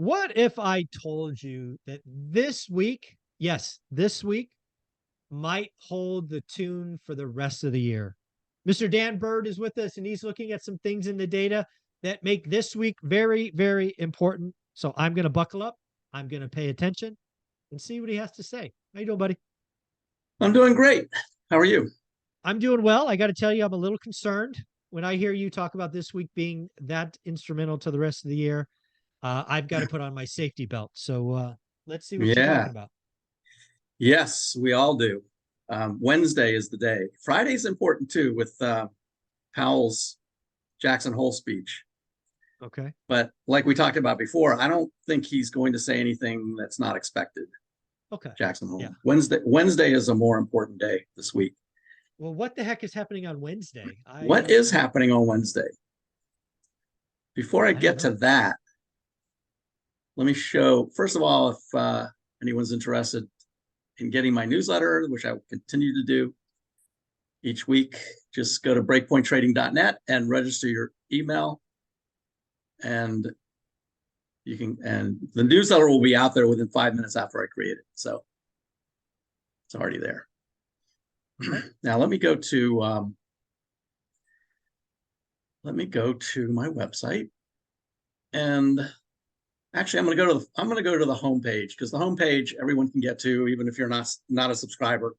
What if I told you that this week, yes, this week might hold the tune for the rest of the year? Mr. Dan Bird is with us and he's looking at some things in the data that make this week very, very important. So I'm going to buckle up. I'm going to pay attention and see what he has to say. How you doing, buddy? I'm doing great. How are you? I'm doing well. I got to tell you, I'm a little concerned when I hear you talk about this week being that instrumental to the rest of the year. I've got to put on my safety belt. So let's see what you're Yeah. talking about. Yes, we all do. Wednesday is the day. Friday's important too with Powell's Jackson Hole speech. Okay. But like we talked about before, I don't think he's going to say anything that's not expected. Okay. Jackson Hole. Yeah. Wednesday is a more important day this week. Well, what the heck is happening on Wednesday? What is happening on Wednesday? Before I get to that, let me show, first of all, if anyone's interested in getting my newsletter, which I will continue to do each week, just go to breakpointtrading.net and register your email. And you can, and the newsletter will be out there within 5 minutes after I create it. So it's already there. Okay. Now let me go to my website, and actually I'm going to go to the home page, because the home page everyone can get to, even if you're not a subscriber.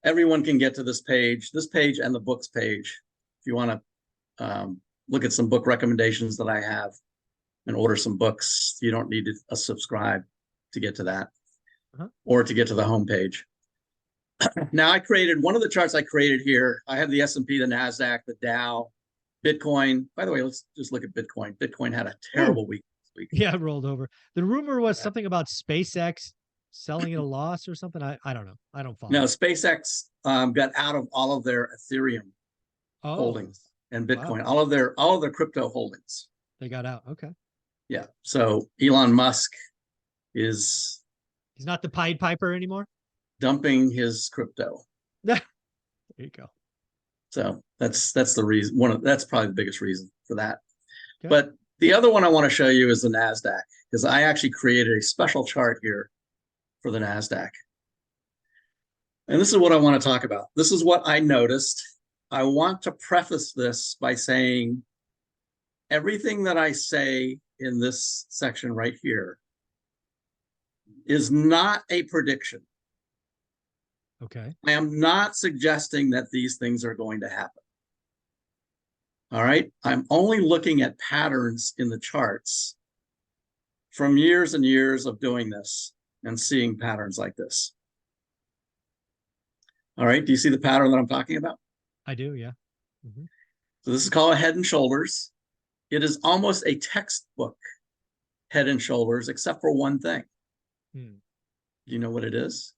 Everyone can get to this page and the books page. If you want to look at some book recommendations that I have and order some books, you don't need to subscribe to get to that or to get to the home page. Now, I created one of the charts I created here. I have the S&P, the Nasdaq, the Dow, Bitcoin. By the way, let's just look at Bitcoin. Bitcoin had a terrible week this week. Yeah, it rolled over. The rumor was something about SpaceX selling at a loss or something. I don't know. I don't follow. No, SpaceX got out of all of their Ethereum holdings and Bitcoin, all of their crypto holdings. They got out. Okay. Yeah. So Elon Musk he's not the Pied Piper anymore. Dumping his crypto. There you go. So that's the reason. That's probably the biggest reason for that. Okay. But the other one I want to show you is the Nasdaq, because I actually created a special chart here for the Nasdaq. And this is what I want to talk about. This is what I noticed. I want to preface this by saying everything that I say in this section right here is not a prediction. Okay. I am not suggesting that these things are going to happen. All right. I'm only looking at patterns in the charts from years and years of doing this and seeing patterns like this. All right. Do you see the pattern that I'm talking about? I do. Yeah. Mm-hmm. So this is called a head and shoulders. It is almost a textbook head and shoulders, except for one thing. Do you know what it is?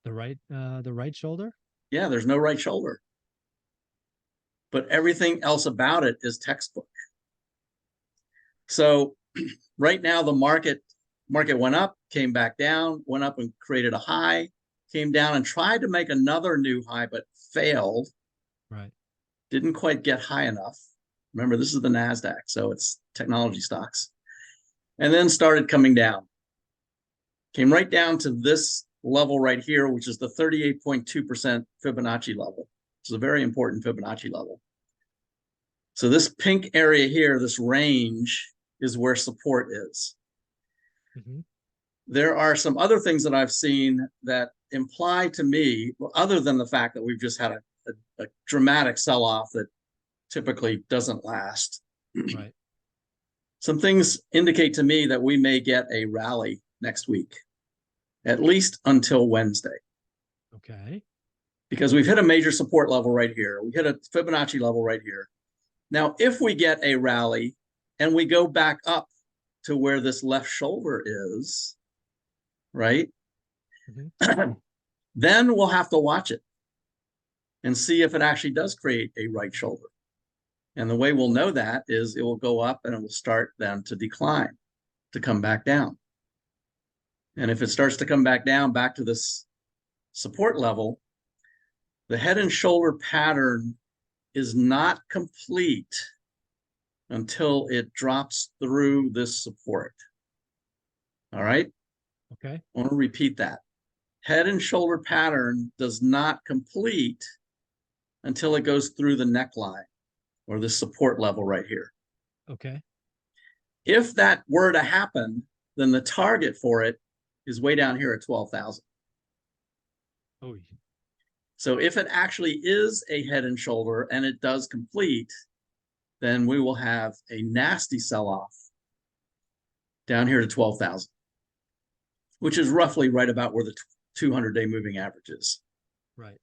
The right shoulder? Yeah, there's no right shoulder. But everything else about it is textbook. So right now the market went up, came back down, went up and created a high, came down and tried to make another new high, but failed. Right. Didn't quite get high enough. Remember, this is the Nasdaq, so it's technology stocks. And then started coming down. Came right down to this level right here, which is the 38.2% Fibonacci level, which is a very important Fibonacci level. So this pink area here, this range, is where support is. Mm-hmm. There are some other things that I've seen that imply to me, well, other than the fact that we've just had a dramatic sell-off that typically doesn't last. Right. Some things indicate to me that we may get a rally next week, at least until Wednesday. Okay. Because we've hit a major support level right here. We hit a Fibonacci level right here. Now, if we get a rally and we go back up to where this left shoulder is, right? Mm-hmm. Then we'll have to watch it and see if it actually does create a right shoulder. And the way we'll know that is it will go up and it will start then to decline, to come back down. And if it starts to come back down, back to this support level, the head and shoulder pattern is not complete until it drops through this support. All right. Okay. I want to repeat that. Head and shoulder pattern does not complete until it goes through the neckline or the support level right here. Okay. If that were to happen, then the target for it is way down here at 12,000. Oh, So if it actually is a head and shoulder and it does complete, then we will have a nasty sell-off down here to 12,000, which is roughly right about where the 200-day moving average is. right.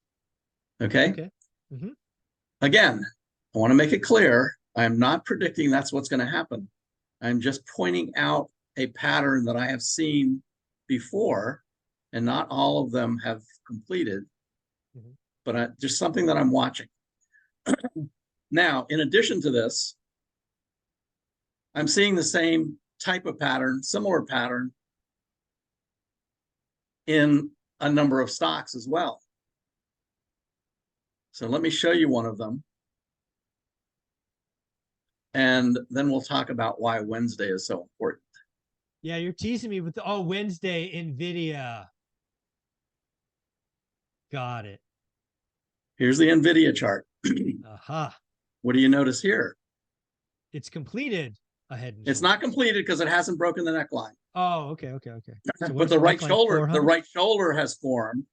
Okay. Okay. Mm-hmm. Again, I want to make it clear. I'm not predicting that's what's going to happen. I'm just pointing out a pattern that I have seen before, and not all of them have completed, but just something that I'm watching. Now, in addition to this, I'm seeing the same type of pattern, similar pattern in a number of stocks as well. So let me show you one of them. And then we'll talk about why Wednesday is so important. Yeah, you're teasing me with Wednesday, Nvidia. Got it. Here's the Nvidia chart. Aha. What do you notice here? It's completed ahead and It's shoulder. not completed because it hasn't broken the neckline. Oh, okay. So but the right shoulder has formed.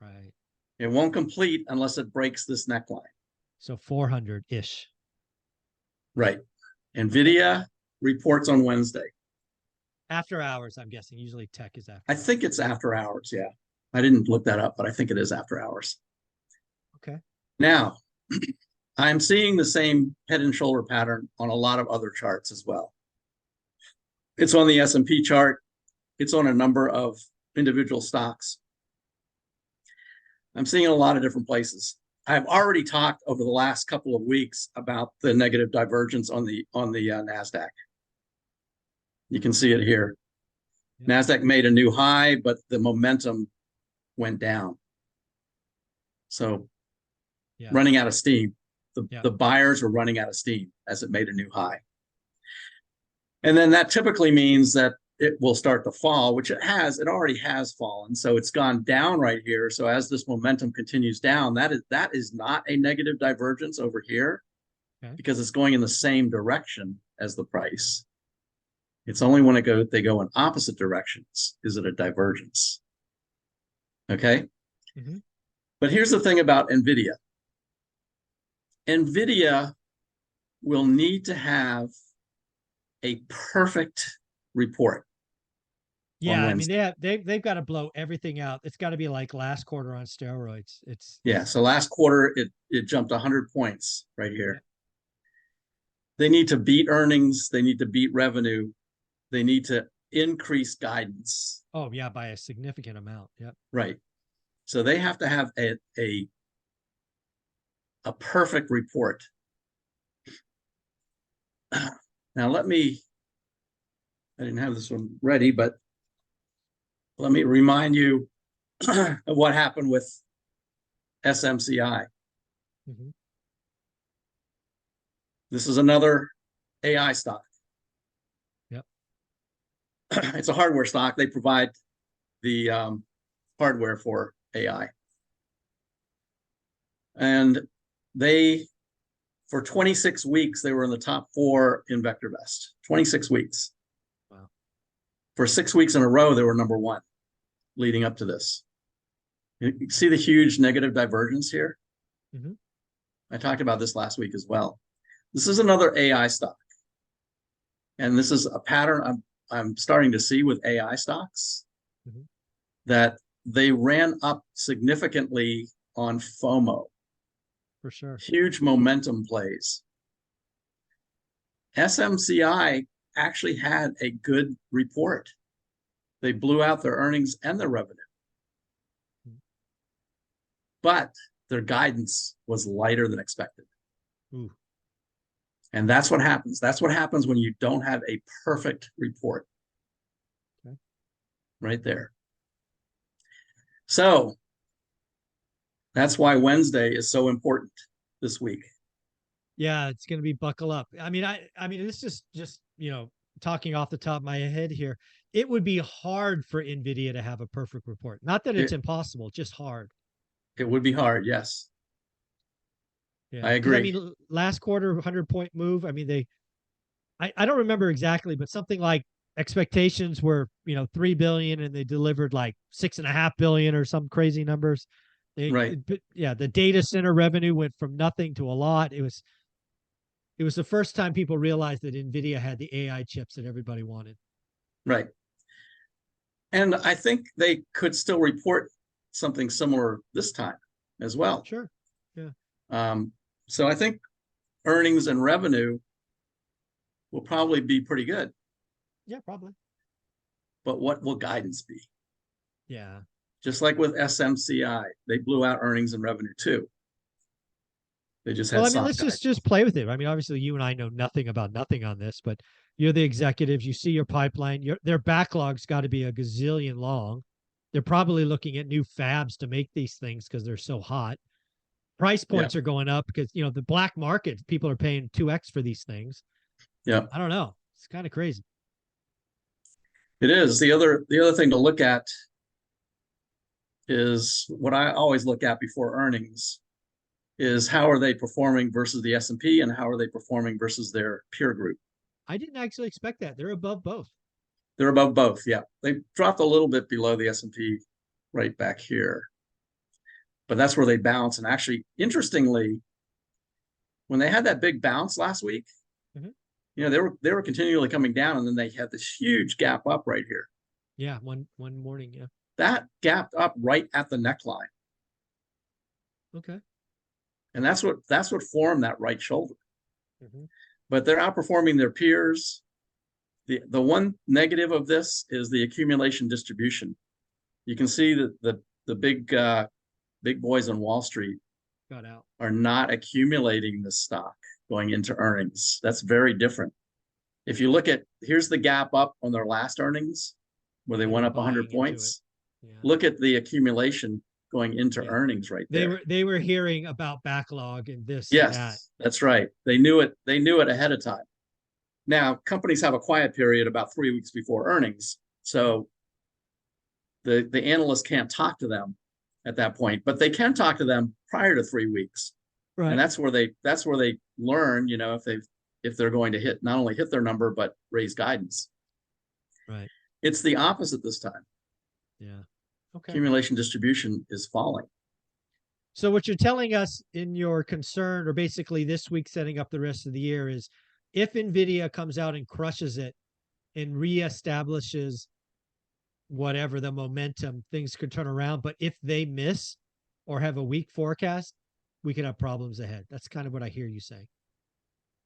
Right. It won't complete unless it breaks this neckline. So 400-ish. Right. Nvidia reports on Wednesday. After hours, I'm guessing. Usually tech is after. I think it's after hours. Yeah. I didn't look that up, but I think it is after hours. Okay. Now, I'm seeing the same head and shoulder pattern on a lot of other charts as well. It's on the S&P chart. It's on a number of individual stocks. I'm seeing it in a lot of different places. I've already talked over the last couple of weeks about the negative divergence on the Nasdaq. You can see it here. Yeah. Nasdaq made a new high, but the momentum went down. So running out of steam. The buyers are running out of steam as it made a new high. And then that typically means that it will start to fall, which it already has fallen. So it's gone down right here. So as this momentum continues down, that is not a negative divergence over here, because it's going in the same direction as the price. It's only when they go in opposite directions is it a divergence. Okay. Mm-hmm. But here's the thing about Nvidia. Nvidia will need to have a perfect report. Yeah, I mean they've got to blow everything out. It's got to be like last quarter on steroids. So last quarter it jumped 100 points right here. Yeah. They need to beat earnings, they need to beat revenue, they need to increase guidance. Oh yeah, by a significant amount. Yep. Right. So they have to have a perfect report. Now I didn't have this one ready, but let me remind you of what happened with SMCI. Mm-hmm. This is another AI stock. Yep. It's a hardware stock. They provide the hardware for AI. And for 26 weeks, they were in the top 4 in VectorVest. 26 weeks. Wow. For 6 weeks in a row, they were number 1 leading up to this. You see the huge negative divergence here? Mm-hmm. I talked about this last week as well. This is another AI stock. And this is a pattern I'm starting to see with AI stocks, mm-hmm. that they ran up significantly on FOMO. For sure. Huge momentum plays. SMCI actually had a good report. They blew out their earnings and their revenue. But their guidance was lighter than expected. Ooh. And that's what happens. That's what happens when you don't have a perfect report. Okay. Right there. So that's why Wednesday is so important this week. Yeah, it's going to be buckle up. I mean, this is just, talking off the top of my head here, it would be hard for Nvidia to have a perfect report. Not that it's It, impossible, just hard. it would be hard. Yes, Yeah. I Because I agree. mean, last quarter, 100-point move. I mean, I don't remember exactly, but something like expectations were, 3 billion and they delivered like 6.5 billion or some crazy numbers. Right, Yeah, the data center revenue went from nothing to a lot. It was the first time people realized that Nvidia had the AI chips that everybody wanted. right. And I think they could still report something similar this time as well. Sure. Yeah. Um, so I think earnings and revenue will probably be pretty good. Yeah, probably. But what will guidance be? Yeah. Just like with SMCI, they blew out earnings and revenue too. They just Well, had I mean, soft let's guidance. just play with it. I mean, obviously, you and I know nothing about nothing on this, but you're the executives. You see your pipeline. Their backlog's got to be a gazillion long. They're probably looking at new fabs to make these things because they're so hot. Price Yeah, points are going up because the black market people are paying 2x for these things. yeah, I don't know. It's kind of crazy. it is. The other thing to look at is what I always look at before earnings is how are they performing versus the S&P and how are they performing versus their peer group. I didn't actually expect that. They're above both. They're above both. Yeah, they dropped a little bit below the S&P right back here, but that's where they bounce. And actually, interestingly, when they had that big bounce last week, Mhm. they were continually coming down, and then they had this huge gap up right here. Yeah, one morning. Yeah. That gapped up right at the neckline, Okay. and that's what formed that right shoulder. Mhm. But they're outperforming their peers. The one negative of this is the accumulation distribution. You can see that the big boys on Wall Street Got out. are not accumulating this stock going into earnings. That's very different. If you look at, here's the gap up on their last earnings where they They went were up 100 buying into it. points. Yeah. Look at the accumulation going into Yeah. earnings right They there. were they were hearing about backlog and this and that. Yes, that's right. They knew it. They knew it ahead of time. Now, companies have a quiet period about 3 weeks before earnings. So the analysts can't talk to them at that point, but they can talk to them prior to 3 weeks. And Right. that's where they learn, if they're going to not only hit their number, but raise guidance. Right. It's the opposite this time. Yeah. Okay. Accumulation distribution is falling. So what you're telling us in your concern, or basically this week setting up the rest of the year, is if Nvidia comes out and crushes it and reestablishes whatever the momentum, things could turn around. But if they miss or have a weak forecast, we could have problems ahead. That's kind of what I hear you saying.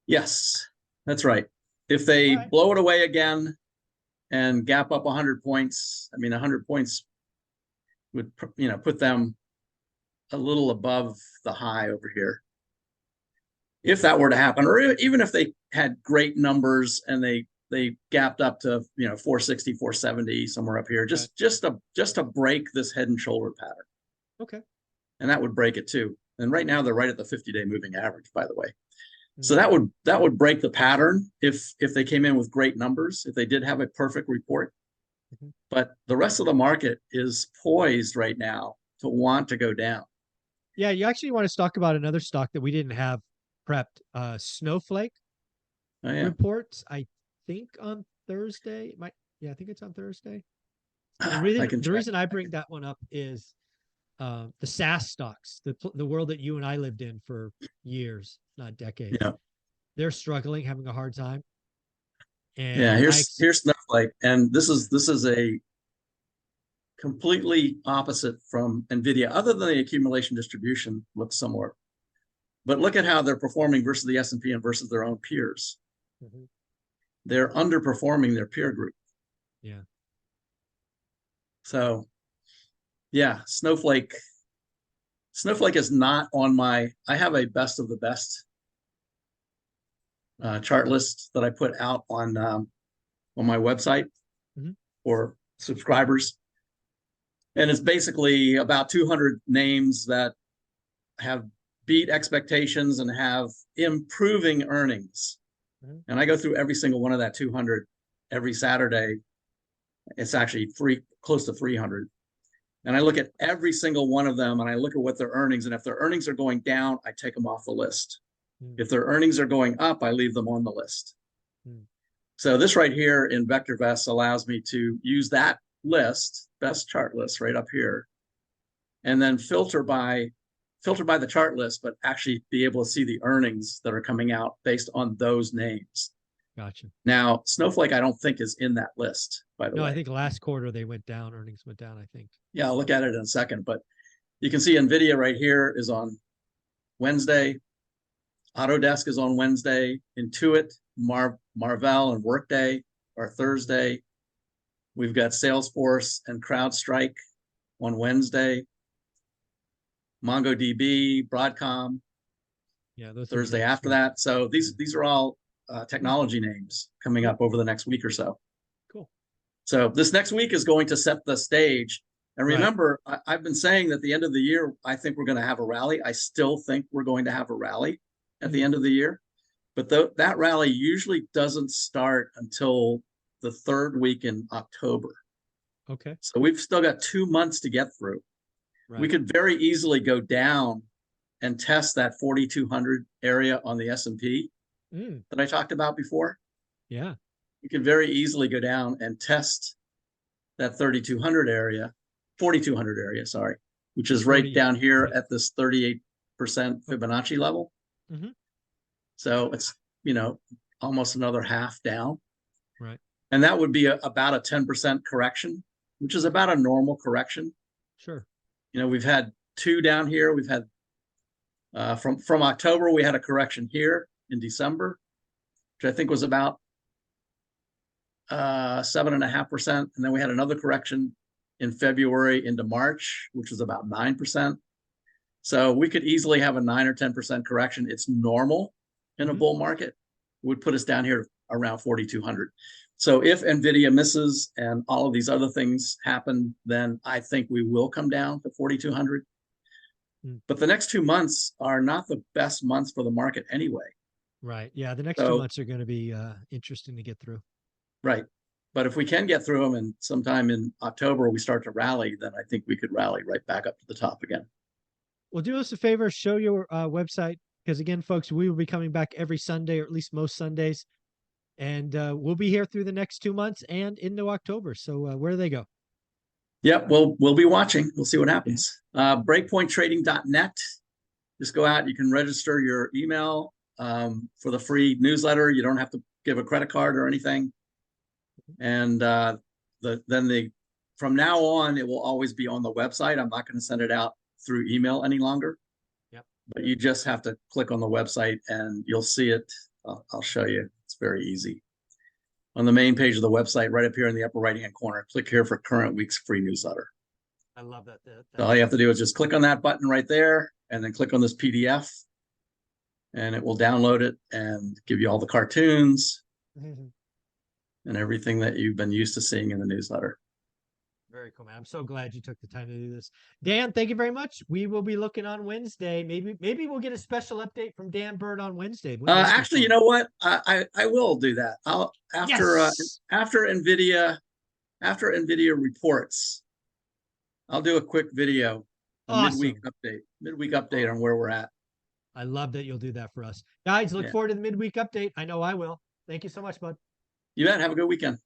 Yes, that's right. If All they right. blow it away again and gap up 100 points, I mean, 100 points would, put them a little above the high over here. If that were to happen, or even if they had great numbers and they gapped up to 460, 470, somewhere up here, Okay. just to break this head and shoulder pattern. Okay. And that would break it too. And right now they're right at the 50-day moving average, by the way. So Mm-hmm. that would break the pattern if they came in with great numbers, if they did have a perfect report. Mm-hmm. But the rest of the market is poised right now to want to go down. Yeah, you actually want to talk about another stock that we didn't have prepped. Snowflake Oh yeah, reports, I think on Thursday. Yeah, I think it's on Thursday. And I can the check. reason I bring that one up is the SaaS stocks, the world that you and I lived in for years, not decades. Yeah, They're struggling, having a hard time. yeah. And Here's Snowflake, and this is a completely opposite from Nvidia, other than the accumulation distribution looks similar. But look at how they're performing versus the S&P and versus their own peers. Mhm. They're underperforming their peer group. Yeah. So yeah, Snowflake is not on I have a best of the best chart list that I put out on my website Mhm. for subscribers. And it's basically about 200 names that have beat expectations and have improving earnings. Mhm. And I go through every single one of that 200 every Saturday. It's actually close to 300. And I look at every single one of them and I look at what their earnings. And if their earnings are going down, I take them off the list. If their earnings are going up, I leave them on the list. So this right here in VectorVest allows me to use that list, best chart list right up here, and then filter by the chart list, but actually be able to see the earnings that are coming out based on those names. Gotcha. Now, Snowflake, I don't think is in that list, by the way. No, I think last quarter they went down. Earnings went down, I think. Yeah, I'll look at it in a second, but you can see Nvidia right here is on Wednesday. Autodesk is on Wednesday. Intuit, Marvell, and Workday are Thursday. We've got Salesforce and CrowdStrike on Wednesday. MongoDB, Broadcom, yeah, those Thursday after that. So these are all technology names coming up over the next week or so. Cool. So this next week is going to set the stage. And remember, I've been saying that at the end of the year, I think we're going to have a rally. I still think we're going to have a rally at the end of the year. But that rally usually doesn't start until the third week in October. Okay. So we've still got 2 months to get through. We could very easily go down and test that 4,200 area on the S&P that I talked about before. Yeah. We could very easily go down and test that 3,200 area, 4,200 area, sorry, which is right down here at this 38% Fibonacci level. So it's, almost another half down. Right. And that would be about a 10% correction, which is about a normal correction. Sure. We've had 2 down here. We've had from October, we had a correction here in December, which I think was about 7.5%. And then we had another correction in February into March, which was about 9%. So we could easily have a 9 or 10% correction. It's normal in a bull market. It would put us down here around 4,200. So if Nvidia misses and all of these other things happen, then I think we will come down to 4,200. But the next 2 months are not the best months for the market anyway. Right. Yeah. The next 2 months are going to be interesting to get through. Right. But if we can get through them and sometime in October we start to rally, then I think we could rally right back up to the top again. Well, do us a favor, show your website, because again, folks, we will be coming back every Sunday, or at least most Sundays. And we'll be here through the next 2 months and into October. So where do they go? Yep, we'll be watching. We'll see what happens. Breakpointtrading.net. Just go out. You can register your email for the free newsletter. You don't have to give a credit card or anything. And from now on, it will always be on the website. I'm not going to send it out through email any longer. Yep. But you just have to click on the website and you'll see it. I'll show you. It's very easy. On the main page of the website, right up here in the upper right-hand corner, click here for current week's free newsletter. I love that. So all you have to do is just click on that button right there and then click on this PDF and it will download it and give you all the cartoons and everything that you've been used to seeing in the newsletter. Very cool, man. I'm so glad you took the time to do this. Dan, thank you very much. We will be looking on Wednesday. Maybe we'll get a special update from Dan Bird on Wednesday. Actually, you know what? I will do that. After Nvidia reports, I'll do a quick video, midweek update on where we're at. I love that you'll do that for us. Guys, look forward to the midweek update. I know I will. Thank you so much, bud. You bet. Have a good weekend.